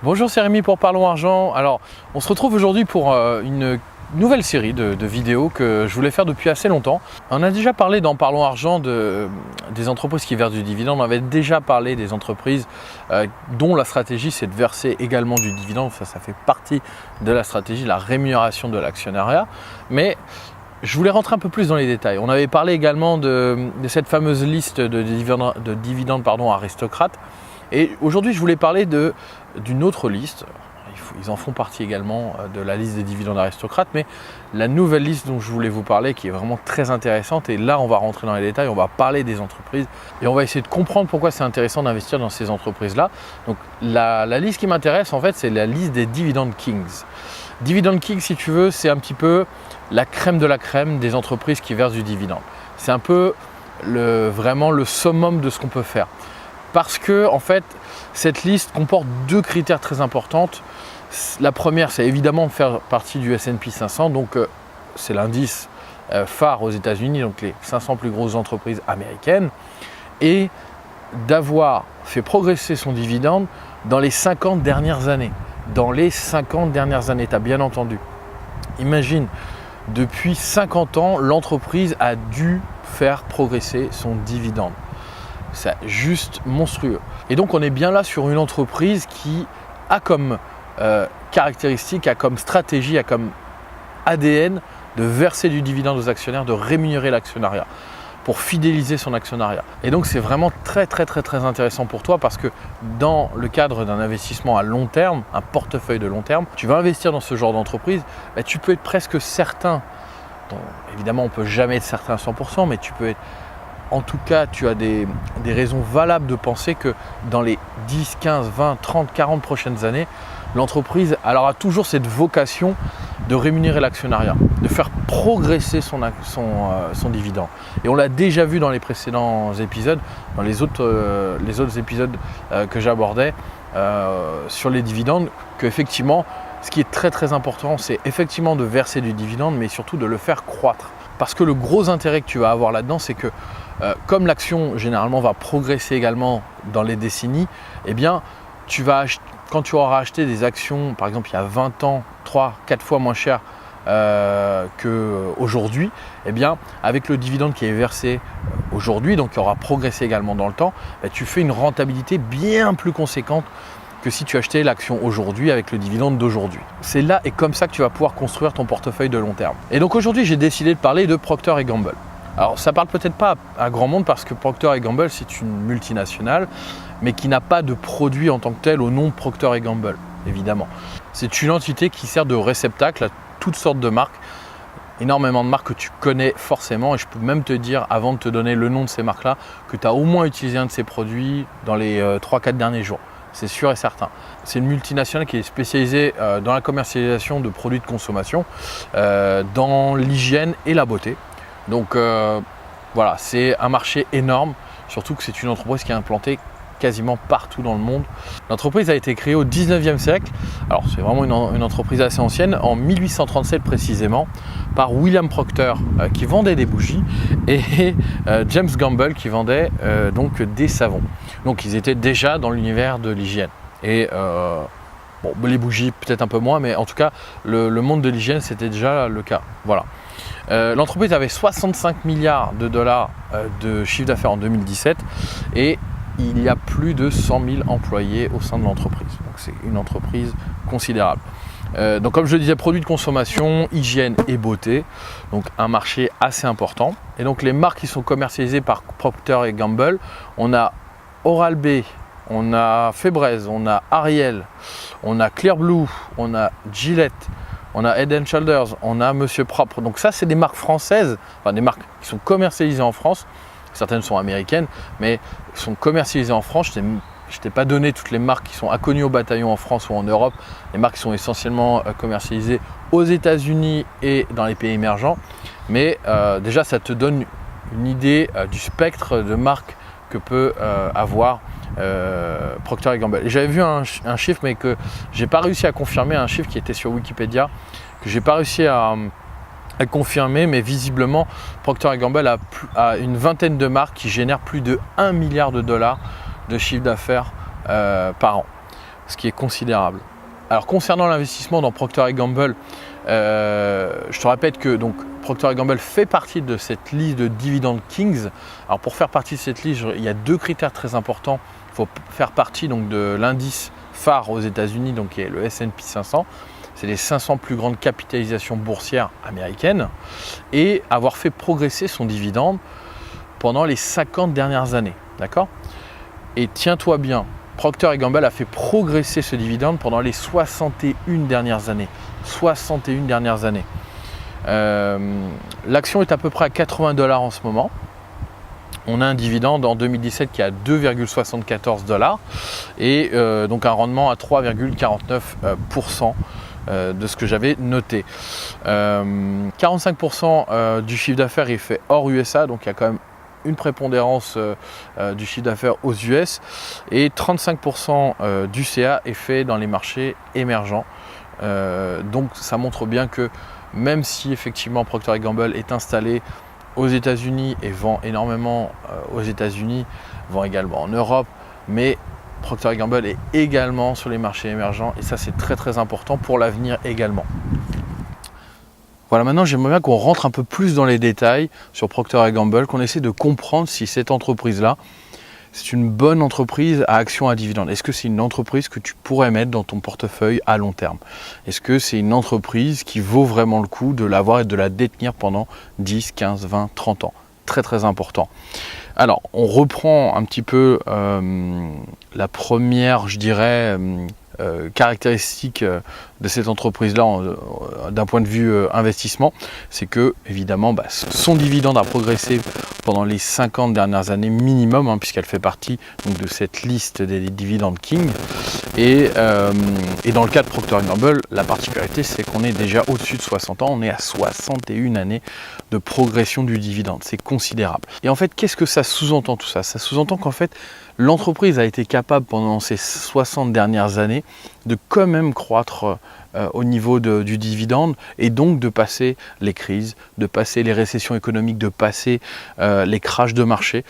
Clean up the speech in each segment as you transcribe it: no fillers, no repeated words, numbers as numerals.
Bonjour, c'est Rémi pour Parlons Argent. Alors, on se retrouve aujourd'hui pour une nouvelle série de vidéos que je voulais faire depuis assez longtemps. On a déjà parlé dans Parlons Argent des entreprises qui versent du dividende. On avait déjà parlé des entreprises dont la stratégie c'est de verser également du dividende. Ça fait partie de la stratégie, la rémunération de l'actionnariat. Mais je voulais rentrer un peu plus dans les détails. On avait parlé également de cette fameuse liste de dividendes aristocrates. Et aujourd'hui, je voulais parler d'une autre liste. Ils en font partie également de la liste des dividendes aristocrates, mais la nouvelle liste dont je voulais vous parler, qui est vraiment très intéressante, et là on va rentrer dans les détails, on va parler des entreprises, et on va essayer de comprendre pourquoi c'est intéressant d'investir dans ces entreprises-là. Donc la liste qui m'intéresse, en fait, c'est la liste des Dividend Kings. Dividend Kings, si tu veux, c'est un petit peu la crème de la crème des entreprises qui versent du dividende. C'est un peu vraiment le summum de ce qu'on peut faire. Parce que en fait, cette liste comporte deux critères très importants. La première, c'est évidemment de faire partie du S&P 500, donc c'est l'indice phare aux États-Unis, donc les 500 plus grosses entreprises américaines, et d'avoir fait progresser son dividende dans les 50 dernières années. Dans les 50 dernières années, tu as bien entendu. Imagine, depuis 50 ans, l'entreprise a dû faire progresser son dividende. C'est juste monstrueux. Et donc on est bien là sur une entreprise qui a comme caractéristique, a comme stratégie, a comme ADN de verser du dividende aux actionnaires, de rémunérer l'actionnariat pour fidéliser son actionnariat. Et donc c'est vraiment très intéressant pour toi parce que dans le cadre d'un investissement à long terme, un portefeuille de long terme, tu vas investir dans ce genre d'entreprise, tu peux être presque certain, évidemment on ne peut jamais être certain à 100%, mais tu peux être en tout cas, tu as des raisons valables de penser que dans les 10, 15, 20, 30, 40 prochaines années, l'entreprise a toujours cette vocation de rémunérer l'actionnariat, de faire progresser son dividende. Et on l'a déjà vu dans les précédents épisodes, dans les autres épisodes que j'abordais sur les dividendes, qu'effectivement, ce qui est très important, c'est effectivement de verser du dividende, mais surtout de le faire croître. Parce que le gros intérêt que tu vas avoir là-dedans, c'est que comme l'action généralement va progresser également dans les décennies, eh bien, quand tu auras acheté des actions, par exemple il y a 20 ans, 3-4 fois moins cher qu'aujourd'hui, eh bien, avec le dividende qui est versé aujourd'hui, donc qui aura progressé également dans le temps, tu fais une rentabilité bien plus conséquente que si tu achetais l'action aujourd'hui avec le dividende d'aujourd'hui. C'est là et comme ça que tu vas pouvoir construire ton portefeuille de long terme. Et donc aujourd'hui, j'ai décidé de parler de Procter & Gamble. Alors ça parle peut-être pas à grand monde parce que Procter & Gamble, c'est une multinationale, mais qui n'a pas de produit en tant que tel au nom de Procter & Gamble, évidemment. C'est une entité qui sert de réceptacle à toutes sortes de marques, énormément de marques que tu connais forcément, et je peux même te dire, avant de te donner le nom de ces marques-là, que tu as au moins utilisé un de ces produits dans les 3-4 derniers jours. C'est sûr et certain. C'est une multinationale qui est spécialisée dans la commercialisation de produits de consommation, dans l'hygiène et la beauté. Donc voilà, c'est un marché énorme, surtout que c'est une entreprise qui est implantée quasiment partout dans le monde. L'entreprise a été créée au 19e siècle, alors c'est vraiment une entreprise assez ancienne, en 1837 précisément, par William Procter qui vendait des bougies et James Gamble qui vendait donc des savons. Donc ils étaient déjà dans l'univers de l'hygiène. Et les bougies peut-être un peu moins, mais en tout cas le monde de l'hygiène c'était déjà le cas. Voilà. L'entreprise avait 65 milliards de dollars de chiffre d'affaires en 2017 et il y a plus de 100 000 employés au sein de l'entreprise. Donc c'est une entreprise considérable. Donc comme je le disais, produits de consommation, hygiène et beauté, donc un marché assez important. Et donc les marques qui sont commercialisées par Procter & Gamble, on a Oral-B, on a Febreze, on a Ariel, on a Clear Blue, on a Gillette, on a Head & Shoulders, on a Monsieur Propre. Donc ça, c'est des marques françaises, enfin des marques qui sont commercialisées en France. Certaines sont américaines, mais sont commercialisées en France. Je ne t'ai pas donné toutes les marques qui sont inconnues au bataillon en France ou en Europe. Les marques qui sont essentiellement commercialisées aux États-Unis et dans les pays émergents. Mais déjà, ça te donne une idée du spectre de marques que peut avoir Procter & Gamble. Et j'avais vu un chiffre, mais que j'ai pas réussi à confirmer, un chiffre qui était sur Wikipédia, que j'ai pas réussi à confirmer, mais visiblement Procter & Gamble a une vingtaine de marques qui génèrent plus de 1 milliard de dollars de chiffre d'affaires par an. ce qui est considérable. Alors concernant l'investissement dans Procter & Gamble, je te répète que donc, Procter & Gamble fait partie de cette liste de Dividend Kings. Alors pour faire partie de cette liste, il y a 2 critères très importants. Il faut faire partie donc, de l'indice phare aux États-Unis, donc qui est le S&P 500. C'est les 500 plus grandes capitalisations boursières américaines, et avoir fait progresser son dividende pendant les 50 dernières années. D'accord ? Et tiens-toi bien, Procter & Gamble a fait progresser ce dividende pendant les 61 dernières années. 61 dernières années. L'action est à peu près à 80 $ en ce moment. On a un dividende en 2017 qui est à 2,74 $ et donc un rendement à 3,49% de ce que j'avais noté. 45% du chiffre d'affaires est fait hors USA, donc il y a quand même une prépondérance du chiffre d'affaires aux US, et 35% du CA est fait dans les marchés émergents. Donc ça montre bien que même si effectivement Procter & Gamble est installé aux États-Unis et vend énormément aux États-Unis, vend également en Europe, mais Procter & Gamble est également sur les marchés émergents, et ça c'est très très important pour l'avenir également. Voilà, maintenant j'aimerais bien qu'on rentre un peu plus dans les détails sur Procter & Gamble, qu'on essaie de comprendre si cette entreprise-là, c'est une bonne entreprise à action à dividende. Est-ce que c'est une entreprise que tu pourrais mettre dans ton portefeuille à long terme? Est-ce que c'est une entreprise qui vaut vraiment le coup de l'avoir et de la détenir pendant 10, 15, 20, 30 ans? Très très important. Alors, on reprend un petit peu la première, je dirais, caractéristique de cette entreprise-là d'un point de vue investissement, c'est que évidemment son dividende a progressé pendant les 50 dernières années minimum, puisqu'elle fait partie donc, de cette liste des Dividend Kings. Et dans le cas de Procter & Gamble, la particularité c'est qu'on est déjà au-dessus de 60 ans, on est à 61 années de progression du dividende, c'est considérable. Et en fait, qu'est-ce que ça sous-entend tout ça? Ça sous-entend qu'en fait, l'entreprise a été capable pendant ces 60 dernières années de quand même croître au niveau du dividende, et donc de passer les crises, de passer les récessions économiques, de passer les crashs de marché,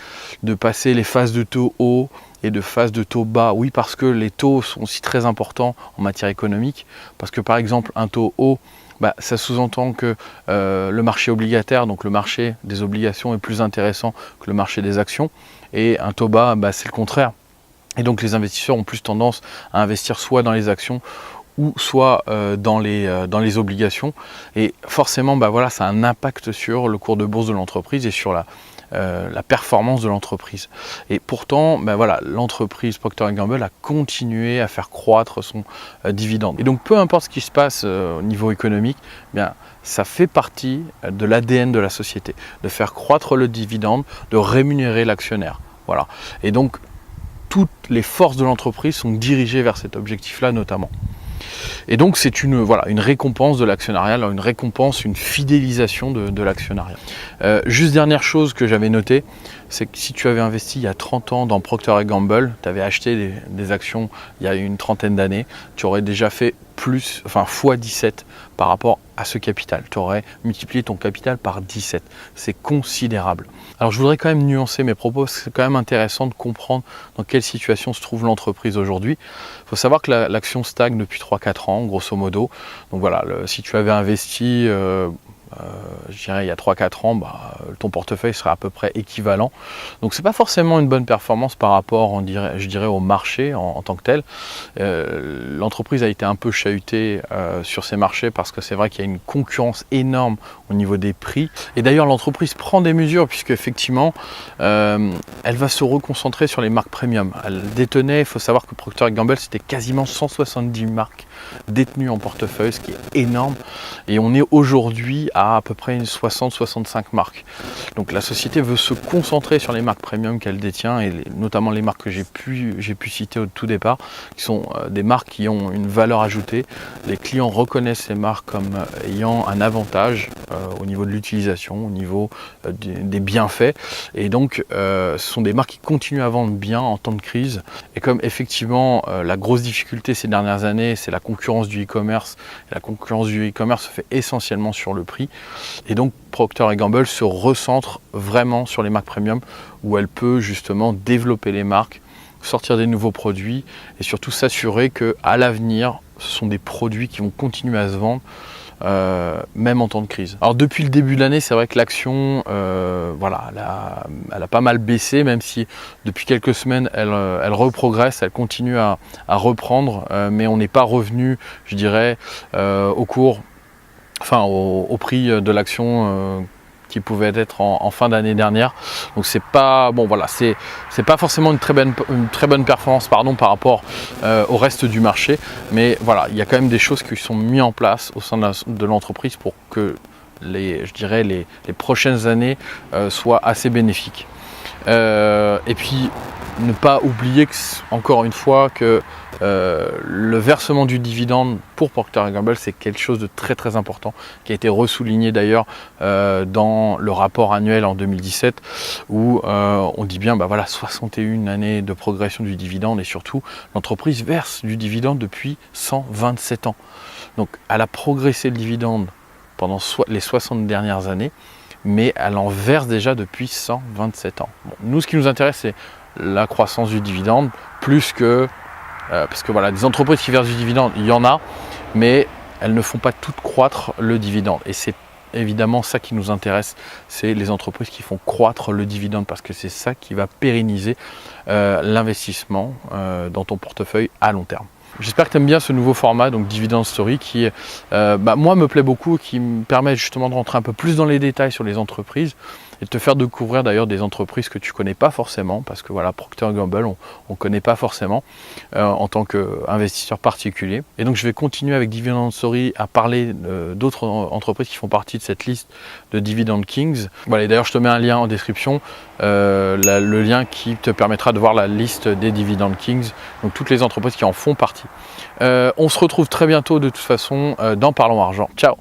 de passer les phases de taux hauts et de phases de taux bas. Oui, parce que les taux sont aussi très importants en matière économique, parce que par exemple un taux haut, ça sous-entend que le marché obligataire, donc le marché des obligations, est plus intéressant que le marché des actions, et un taux bas, c'est le contraire. Et donc les investisseurs ont plus tendance à investir soit dans les actions ou soit dans les obligations. Et forcément, voilà, ça a un impact sur le cours de bourse de l'entreprise et sur la performance de l'entreprise. Et pourtant, voilà, l'entreprise Procter & Gamble a continué à faire croître son dividende. Et donc, peu importe ce qui se passe au niveau économique, ça fait partie de l'ADN de la société, de faire croître le dividende, de rémunérer l'actionnaire. Voilà. Et donc, toutes les forces de l'entreprise sont dirigées vers cet objectif-là notamment. Et donc c'est une récompense de l'actionnariat, une récompense, une fidélisation de l'actionnariat. Juste dernière chose que j'avais notée, c'est que si tu avais investi il y a 30 ans dans Procter & Gamble, tu avais acheté des actions il y a une trentaine d'années, tu aurais déjà fait x 17 par rapport à ce capital. Tu aurais multiplié ton capital par 17. C'est considérable. Alors je voudrais quand même nuancer mes propos, c'est quand même intéressant de comprendre dans quelle situation se trouve l'entreprise aujourd'hui. Il faut savoir que l'action stagne depuis 3-4 ans, grosso modo. Donc voilà, si tu avais investi je dirais il y a 3-4 ans, ton portefeuille serait à peu près équivalent. Donc c'est pas forcément une bonne performance par rapport, je dirais, au marché en tant que tel. L'entreprise a été un peu chahutée sur ces marchés parce que c'est vrai qu'il y a une concurrence énorme au niveau des prix. Et d'ailleurs l'entreprise prend des mesures puisque effectivement elle va se reconcentrer sur les marques premium. Elle détenait, il faut savoir que Procter & Gamble c'était quasiment 170 marques détenues en portefeuille, ce qui est énorme. Et on est aujourd'hui à peu près 60-65 marques. Donc la société veut se concentrer sur les marques premium qu'elle détient, et notamment les marques que j'ai pu citer au tout départ, qui sont des marques qui ont une valeur ajoutée. Les clients reconnaissent ces marques comme ayant un avantage au niveau de l'utilisation, au niveau des bienfaits. Et donc ce sont des marques qui continuent à vendre bien en temps de crise. Et comme effectivement la grosse difficulté ces dernières années, c'est la concurrence du e-commerce. Et la concurrence du e-commerce se fait essentiellement sur le prix. Et donc Procter & Gamble se recentre vraiment sur les marques premium où elle peut justement développer les marques sortir des nouveaux produits et surtout s'assurer qu'à l'avenir, ce sont des produits qui vont continuer à se vendre, même en temps de crise. Alors depuis le début de l'année, c'est vrai que l'action, voilà, elle a pas mal baissé, même si depuis quelques semaines, elle reprogresse, elle continue à reprendre, mais on n'est pas revenu, je dirais, au prix de l'action qui pouvait être en fin d'année dernière. Donc c'est pas bon, voilà, c'est pas forcément une très bonne performance par rapport au reste du marché, mais voilà, il y a quand même des choses qui sont mises en place au sein de l'entreprise pour que les prochaines années soient assez bénéfiques. Et puis ne pas oublier que, encore une fois, que le versement du dividende pour Procter & Gamble, c'est quelque chose de très très important, qui a été ressouligné d'ailleurs dans le rapport annuel en 2017, où on dit bien, 61 années de progression du dividende, et surtout l'entreprise verse du dividende depuis 127 ans. Donc elle a progressé le dividende pendant les 60 dernières années, mais elle en verse déjà depuis 127 ans. Bon, nous, ce qui nous intéresse, c'est la croissance du dividende, plus que parce que voilà, des entreprises qui versent du dividende, il y en a, mais elles ne font pas toutes croître le dividende. Et c'est évidemment ça qui nous intéresse, c'est les entreprises qui font croître le dividende, parce que c'est ça qui va pérenniser l'investissement dans ton portefeuille à long terme. J'espère que tu aimes bien ce nouveau format, donc Dividend Story, qui moi me plaît beaucoup, qui me permet justement de rentrer un peu plus dans les détails sur les entreprises et de te faire découvrir d'ailleurs des entreprises que tu ne connais pas forcément, parce que voilà, Procter & Gamble, on ne connaît pas forcément en tant qu'investisseur particulier. Et donc je vais continuer avec Dividend Story à parler d'autres entreprises qui font partie de cette liste de Dividend Kings. Voilà, et d'ailleurs je te mets un lien en description, le lien qui te permettra de voir la liste des Dividend Kings, donc toutes les entreprises qui en font partie. On se retrouve très bientôt de toute façon dans Parlons Argent. Ciao!